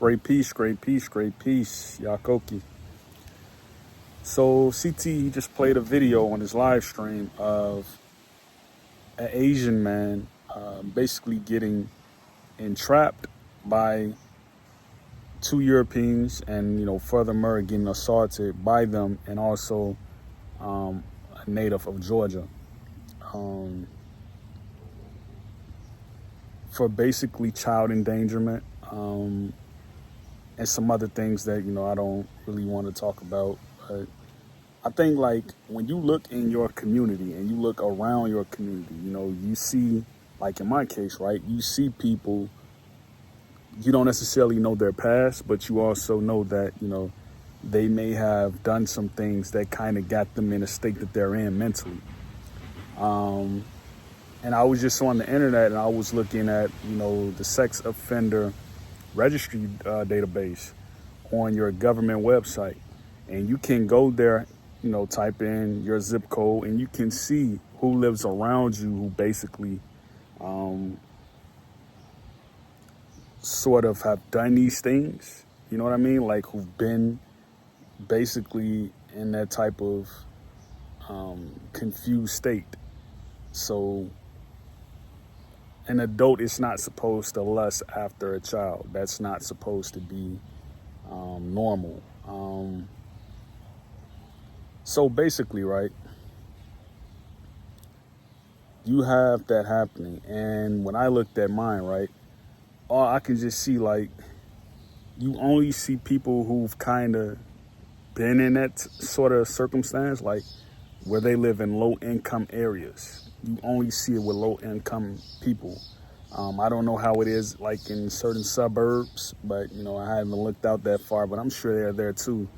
Great peace, Yakoki. So CT just played a video on his live stream of an Asian man basically getting entrapped by two Europeans and, furthermore getting assaulted by them and also a native of Georgia for basically child endangerment and some other things that, I don't really want to talk about. But I think like when you look in your community and you look around your community, you see, like in my case, right, you see people, you don't necessarily know their past, but you also know that, they may have done some things that kind of got them in a state that they're in mentally. And I was just on the internet and I was looking at, the sex offender registry database on your government website. And you can go there, type in your zip code and you can see who lives around you who basically sort of have done these things. You know what I mean? Like who've been basically in that type of confused state. So an adult is not supposed to lust after a child. That's not supposed to be normal. So basically, right, you have that happening. And when I looked at mine, right, all I can just see, like, you only see people who've kind of been in that sort of circumstance, like where they live in low income areas. You only see it with low income people. I don't know how it is like in certain suburbs, but I haven't looked out that far, but I'm sure they're there too.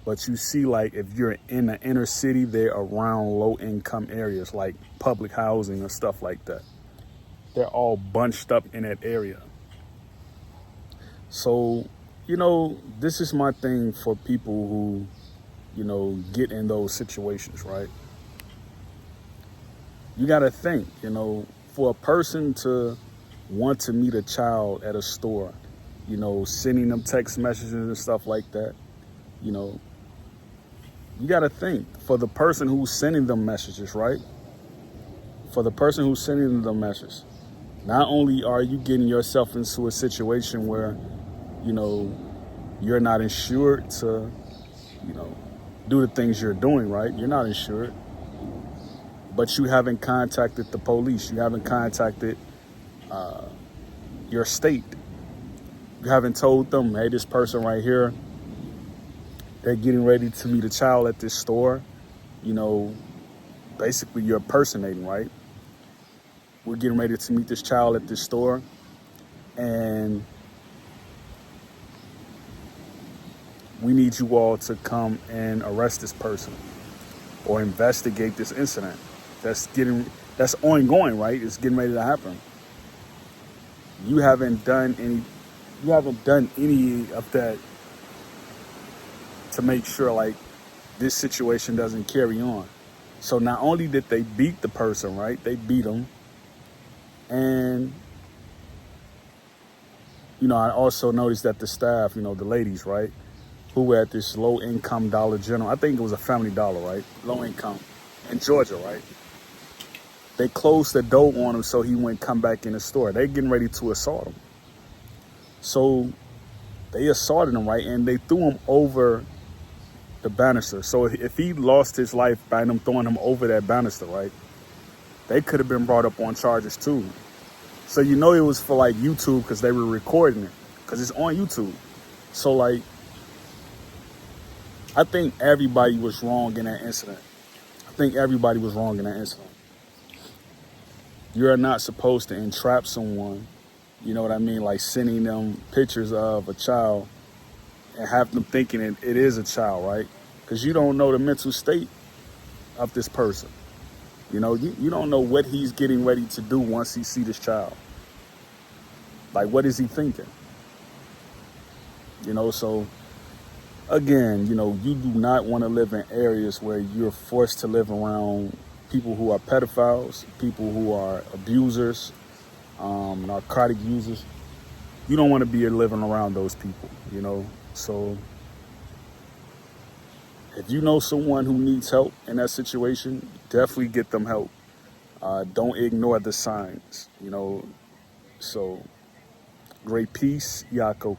But you see, like, if you're in the inner city, they're around low income areas like public housing or stuff like that. They're all bunched up in that area. So, this is my thing for people who, get in those situations, right? You got to think, for a person to want to meet a child at a store, sending them text messages and stuff like that, you got to think for the person who's sending them messages, right? For the person who's sending them messages, not only are you getting yourself into a situation where, you're not insured to, do the things you're doing, right? You're not insured. But you haven't contacted the police. You haven't contacted your state. You haven't told them, hey, this person right here, they're getting ready to meet a child at this store. Basically you're impersonating, right? We're getting ready to meet this child at this store. And we need you all to come and arrest this person or investigate this incident. That's ongoing, right? It's getting ready to happen. You haven't done any of that to make sure like this situation doesn't carry on. So not only did they beat the person, right? They beat him. And, I also noticed that the staff, the ladies, right, who were at this low income Dollar General, I think it was a Family Dollar, right? Low income in Georgia, right? They closed the door on him so he wouldn't come back in the store. They're getting ready to assault him. So they assaulted him, right? And they threw him over the banister. So if he lost his life by them throwing him over that banister, right, they could have been brought up on charges too. So it was for like YouTube because they were recording it because it's on YouTube. So like, I think everybody was wrong in that incident. You're not supposed to entrap someone, you know what I mean? Like sending them pictures of a child and have them thinking it is a child, right? Because you don't know the mental state of this person. You don't know what he's getting ready to do once he see this child. Like, what is he thinking? So again, you do not want to live in areas where you're forced to live around people who are pedophiles, people who are abusers, narcotic users. you don't want to be living around those people, you know. So if you know someone who needs help in that situation, definitely get them help. Don't ignore the signs, you know. So great peace, Yakoki.